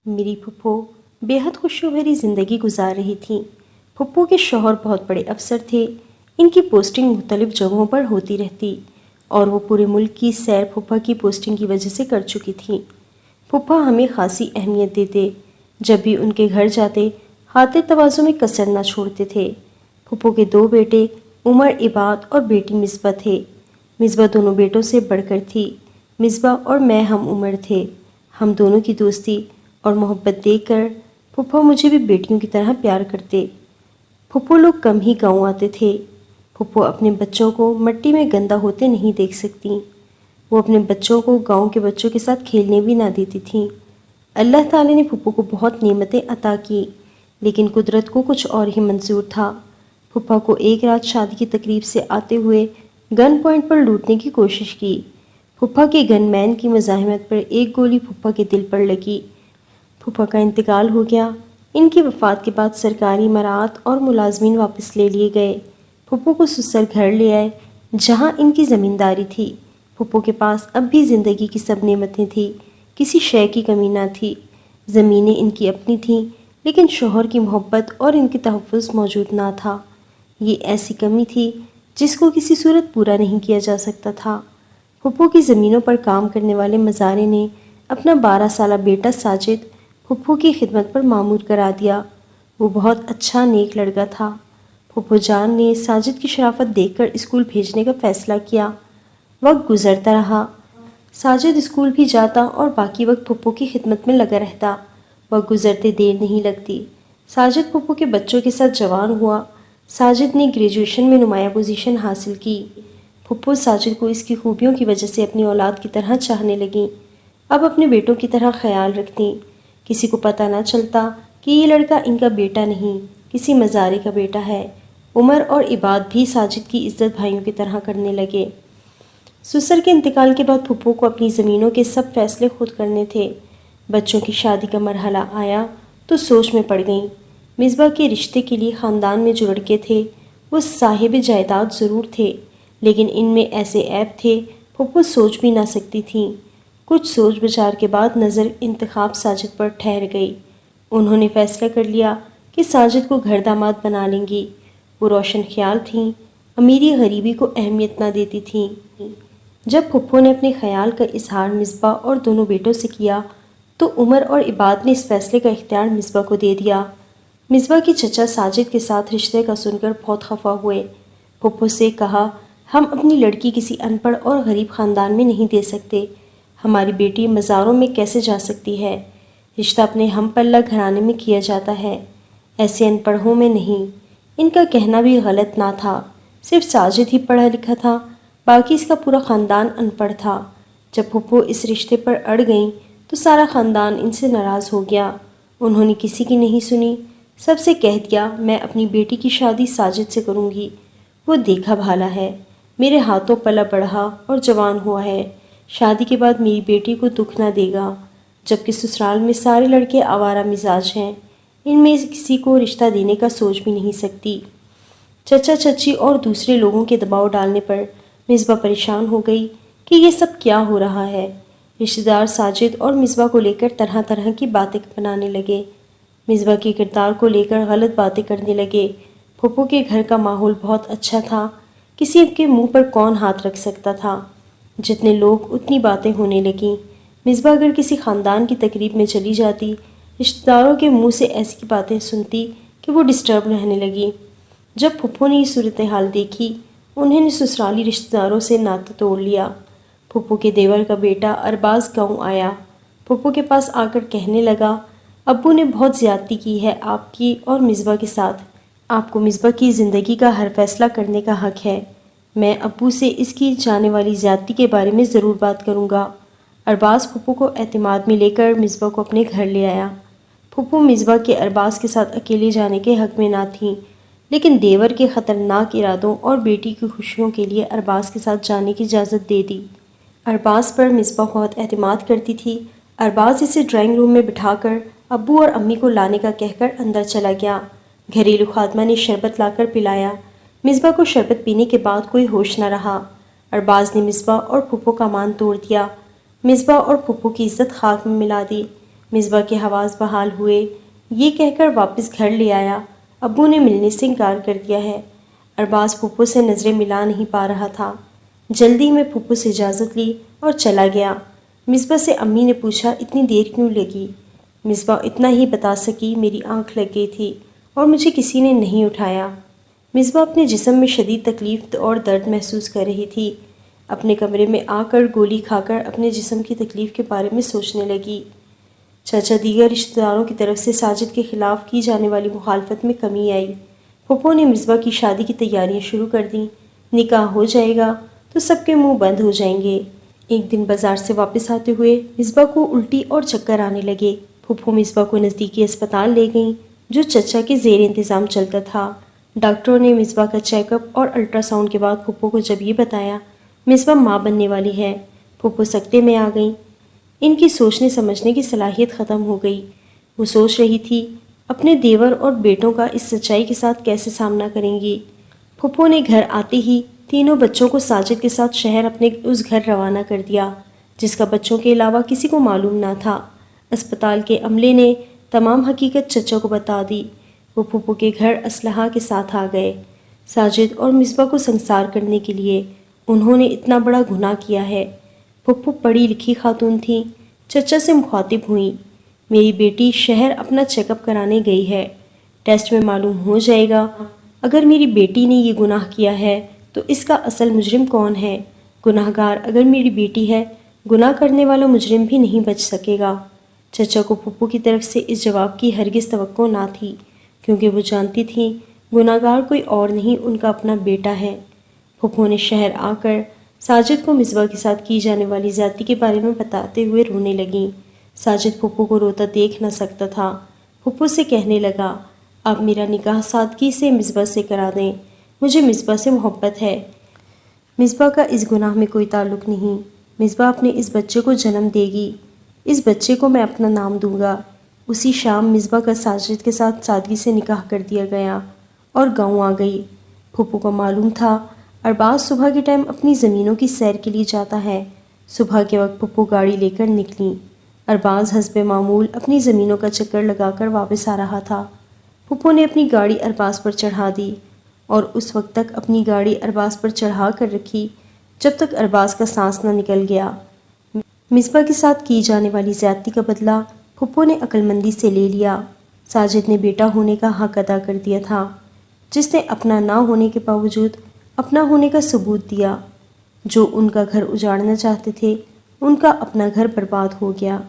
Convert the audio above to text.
میری پھپھو بے حد خوشیوں بھری زندگی گزار رہی تھیں۔ پھپھو کے شوہر بہت بڑے افسر تھے۔ ان کی پوسٹنگ مختلف جگہوں پر ہوتی رہتی اور وہ پورے ملک کی سیر پھپھا کی پوسٹنگ کی وجہ سے کر چکی تھیں۔ پھپھا ہمیں خاصی اہمیت دیتے۔ جب بھی ان کے گھر جاتے خاطر تواضع میں کسر نہ چھوڑتے تھے۔ پھپھو کے 2 بیٹے عمر عباد اور بیٹی مصباح تھے۔ مصباح دونوں بیٹوں سے بڑھ کر تھی۔ مصباح اور میں ہم عمر تھے۔ ہم دونوں کی دوستی اور محبت دیکھ کر پھپھا مجھے بھی بیٹیوں کی طرح پیار کرتے۔ پھپھو لوگ کم ہی گاؤں آتے تھے۔ پھپھو اپنے بچوں کو مٹی میں گندا ہوتے نہیں دیکھ سکتی۔ وہ اپنے بچوں کو گاؤں کے بچوں کے ساتھ کھیلنے بھی نہ دیتی تھیں۔ اللہ تعالی نے پھپھو کو بہت نعمتیں عطا کی، لیکن قدرت کو کچھ اور ہی منظور تھا۔ پھپھا کو ایک رات شادی کی تقریب سے آتے ہوئے گن پوائنٹ پر لوٹنے کی کوشش کی۔ پھپھا کے گن مین کی مزاحمت پر ایک گولی پھپھا کے دل پر لگی۔ پھپھا کا انتقال ہو گیا۔ ان کی وفات کے بعد سرکاری مراعات اور ملازمین واپس لے لیے گئے۔ پھپھو کو سسر گھر لے آئے جہاں ان کی زمینداری تھی۔ پھپھو کے پاس اب بھی زندگی کی سب نعمتیں تھیں، کسی شے کی کمی نہ تھی۔ زمینیں ان کی اپنی تھیں، لیکن شوہر کی محبت اور ان کے تحفظ موجود نہ تھا۔ یہ ایسی کمی تھی جس کو کسی صورت پورا نہیں کیا جا سکتا تھا۔ پھپھو کی زمینوں پر کام کرنے والے مزارے نے اپنا 12 سالہ بیٹا ساجد پھپھو کی خدمت پر مامور کرا دیا۔ وہ بہت اچھا نیک لڑکا تھا۔ پھپھو جان نے ساجد کی شرافت دیکھ کر اسکول بھیجنے کا فیصلہ کیا۔ وقت گزرتا رہا۔ ساجد اسکول بھی جاتا اور باقی وقت پھپھو کی خدمت میں لگا رہتا۔ وقت گزرتے دیر نہیں لگتی۔ ساجد پھپھو کے بچوں کے ساتھ جوان ہوا۔ ساجد نے گریجویشن میں نمایاں پوزیشن حاصل کی۔ پھپھو ساجد کو اس کی خوبیوں کی وجہ سے اپنی اولاد کی طرح چاہنے لگیں۔ اب اپنے بیٹوں کی طرح خیال رکھتیں۔ کسی کو پتہ نہ چلتا کہ یہ لڑکا ان کا بیٹا نہیں، کسی مزارے کا بیٹا ہے۔ عمر اور عباد بھی ساجد کی عزت بھائیوں کی طرح کرنے لگے۔ سسر کے انتقال کے بعد پھپھو کو اپنی زمینوں کے سب فیصلے خود کرنے تھے۔ بچوں کی شادی کا مرحلہ آیا تو سوچ میں پڑ گئیں۔ مصباح کے رشتے کے لیے خاندان میں جو لڑکے تھے وہ صاحب جائیداد ضرور تھے، لیکن ان میں ایسے عیب تھے پھپھو سوچ بھی نہ سکتی تھیں۔ کچھ سوچ بچار کے بعد نظر انتخاب ساجد پر ٹھہر گئی۔ انہوں نے فیصلہ کر لیا کہ ساجد کو گھر داماد بنا لیں گی۔ وہ روشن خیال تھیں، امیری غریبی کو اہمیت نہ دیتی تھیں۔ جب پھپھو نے اپنے خیال کا اظہار مصباح اور دونوں بیٹوں سے کیا تو عمر اور عباد نے اس فیصلے کا اختیار مصباح کو دے دیا۔ مصباح کے چچا ساجد کے ساتھ رشتے کا سن کر بہت خفا ہوئے۔ پھپھو سے کہا، ہم اپنی لڑکی کسی ان پڑھ اور غریب خاندان میں نہیں دے سکتے۔ ہماری بیٹی مزاروں میں کیسے جا سکتی ہے؟ رشتہ اپنے ہم پلہ گھرانے میں کیا جاتا ہے، ایسے ان پڑھوں میں نہیں۔ ان کا کہنا بھی غلط نہ تھا۔ صرف ساجد ہی پڑھا لکھا تھا، باقی اس کا پورا خاندان ان پڑھ تھا۔ جب پھپھو اس رشتے پر اڑ گئیں تو سارا خاندان ان سے ناراض ہو گیا۔ انہوں نے کسی کی نہیں سنی، سب سے کہہ دیا میں اپنی بیٹی کی شادی ساجد سے کروں گی۔ وہ دیکھا بھالا ہے، میرے ہاتھوں پلا بڑھا اور جوان ہوا ہے، شادی کے بعد میری بیٹی کو دکھ نہ دے گا۔ جبکہ سسرال میں سارے لڑکے آوارہ مزاج ہیں، ان میں کسی کو رشتہ دینے کا سوچ بھی نہیں سکتی۔ چچا چچی اور دوسرے لوگوں کے دباؤ ڈالنے پر مصباح پریشان ہو گئی کہ یہ سب کیا ہو رہا ہے۔ رشتہ دار ساجد اور مصباح کو لے کر طرح طرح کی باتیں بنانے لگے۔ مصباح کے کردار کو لے کر غلط باتیں کرنے لگے۔ پھپھو کے گھر کا ماحول بہت اچھا تھا، کسی کے منہ پر کون ہاتھ رکھ سکتا تھا؟ جتنے لوگ اتنی باتیں ہونے لگیں۔ مصباح اگر کسی خاندان کی تقریب میں چلی جاتی، رشتہ داروں کے منہ سے ایسی باتیں سنتی کہ وہ ڈسٹرب رہنے لگی۔ جب پھپھو نے یہ صورتحال دیکھی، انہوں نے سسرالی رشتہ داروں سے ناطہ توڑ لیا۔ پھپھو کے دیور کا بیٹا ارباز گاؤں آیا۔ پھپھو کے پاس آ کر کہنے لگا، ابو نے بہت زیادتی کی ہے آپ کی اور مصباح کے ساتھ۔ آپ کو مصباح کی زندگی کا ہر فیصلہ کرنے کا حق ہے۔ میں ابو سے اس کی جانے والی زیادتی کے بارے میں ضرور بات کروں گا۔ ارباز پھپھو کو اعتماد میں لے کر مصباح کو اپنے گھر لے آیا۔ پھپھو مصباح کے ارباز کے ساتھ اکیلے جانے کے حق میں نہ تھیں، لیکن دیور کے خطرناک ارادوں اور بیٹی کی خوشیوں کے لیے ارباز کے ساتھ جانے کی اجازت دے دی۔ ارباز پر مصباح بہت اعتماد کرتی تھی۔ ارباز اسے ڈرائنگ روم میں بٹھا کر ابو اور امی کو لانے کا کہہ کر اندر چلا گیا۔ گھریلو خادمہ نے شربت لا کر پلایا۔ مصباح کو شربت پینے کے بعد کوئی ہوش نہ رہا۔ ارباز نے مصباح اور پھپھو کا مان توڑ دیا۔ مصباح اور پھپھو کی عزت خاک میں ملا دی۔ مصباح کے حواس بحال ہوئے، یہ کہہ کر واپس گھر لے آیا، ابو نے ملنے سے انکار کر دیا ہے۔ ارباز پھپھو سے نظریں ملا نہیں پا رہا تھا۔ جلدی میں پھپھو سے اجازت لی اور چلا گیا۔ مصباح سے امی نے پوچھا اتنی دیر کیوں لگی؟ مصباح اتنا ہی بتا سکی، میری آنکھ لگ گئی تھی اور مجھے کسی نے نہیں اٹھایا۔ مصباح اپنے جسم میں شدید تکلیف اور درد محسوس کر رہی تھی۔ اپنے کمرے میں آ کر گولی کھا کر اپنے جسم کی تکلیف کے بارے میں سوچنے لگی۔ چاچا دیگر رشتہ داروں کی طرف سے ساجد کے خلاف کی جانے والی مخالفت میں کمی آئی۔ پھپھو نے مصباح کی شادی کی تیاریاں شروع کر دیں۔ نکاح ہو جائے گا تو سب کے منہ بند ہو جائیں گے۔ ایک دن بازار سے واپس آتے ہوئے مصباح کو الٹی اور چکر آنے لگے۔ پھپھو مصباح کو نزدیکی اسپتال لے گئیں جو چچا کے زیر انتظام چلتا تھا۔ ڈاکٹروں نے مصباح کا چیک اپ اور الٹرا ساؤنڈ کے بعد پھپھو کو جب یہ بتایا مصباح ماں بننے والی ہے، پھپھو سکتے میں آ گئیں۔ ان کی سوچنے سمجھنے کی صلاحیت ختم ہو گئی۔ وہ سوچ رہی تھی اپنے دیور اور بیٹوں کا اس سچائی کے ساتھ کیسے سامنا کریں گی۔ پھپھو نے گھر آتے ہی تینوں بچوں کو ساجد کے ساتھ شہر اپنے اس گھر روانہ کر دیا جس کا بچوں کے علاوہ کسی کو معلوم نہ تھا۔ اسپتال کے عملے نے تمام حقیقت چچا کو بتا دی۔ وہ پھپھو کے گھر اسلحہ کے ساتھ آ گئے۔ ساجد اور مصباح کو سنسار کرنے کے لیے انہوں نے اتنا بڑا گناہ کیا ہے۔ پھپھو پڑھی لکھی خاتون تھیں، چچا سے مخاطب ہوئیں۔ میری بیٹی شہر اپنا چیک اپ کرانے گئی ہے، ٹیسٹ میں معلوم ہو جائے گا اگر میری بیٹی نے یہ گناہ کیا ہے تو اس کا اصل مجرم کون ہے۔ گناہ گار اگر میری بیٹی ہے، گناہ کرنے والا مجرم بھی نہیں بچ سکے گا۔ چچا کو پھپھو کی طرف سے اس جواب کی ہرگز توقع نہ تھی کیونکہ وہ جانتی تھیں گناہ گار کوئی اور نہیں ان کا اپنا بیٹا ہے۔ پھپھو نے شہر آ کر ساجد کو مصباح کے ساتھ کی جانے والی زیادتی کے بارے میں بتاتے ہوئے رونے لگیں۔ ساجد پھپھو کو روتا دیکھ نہ سکتا تھا۔ پھپھو سے کہنے لگا آپ میرا نکاح سادگی سے مصباح سے کرا دیں، مجھے مصباح سے محبت ہے۔ مصباح کا اس گناہ میں کوئی تعلق نہیں۔ مصباح اپنے اس بچے کو جنم دے گی، اس بچے کو میں اپنا نام دوں گا۔ اسی شام مصباح کا ساجد کے ساتھ سادگی سے نکاح کر دیا گیا اور گاؤں آ گئی۔ پھپھو کو معلوم تھا ارباز صبح کے ٹائم اپنی زمینوں کی سیر کے لیے جاتا ہے۔ صبح کے وقت پھپھو گاڑی لے کر نکلیں۔ ارباز حسب معمول اپنی زمینوں کا چکر لگا کر واپس آ رہا تھا۔ پھپھو نے اپنی گاڑی ارباز پر چڑھا دی اور اس وقت تک اپنی گاڑی ارباز پر چڑھا کر رکھی جب تک ارباز کا سانس نہ نکل گیا۔ مصباح کے ساتھ کی جانے والی زیادتی کا بدلہ پھپھو نے عقل مندی سے لے لیا۔ ساجد نے بیٹا ہونے کا حق ادا کر دیا تھا جس نے اپنا نہ ہونے کے باوجود اپنا ہونے کا ثبوت دیا۔ جو ان کا گھر اجاڑنا چاہتے تھے ان کا اپنا گھر برباد ہو گیا۔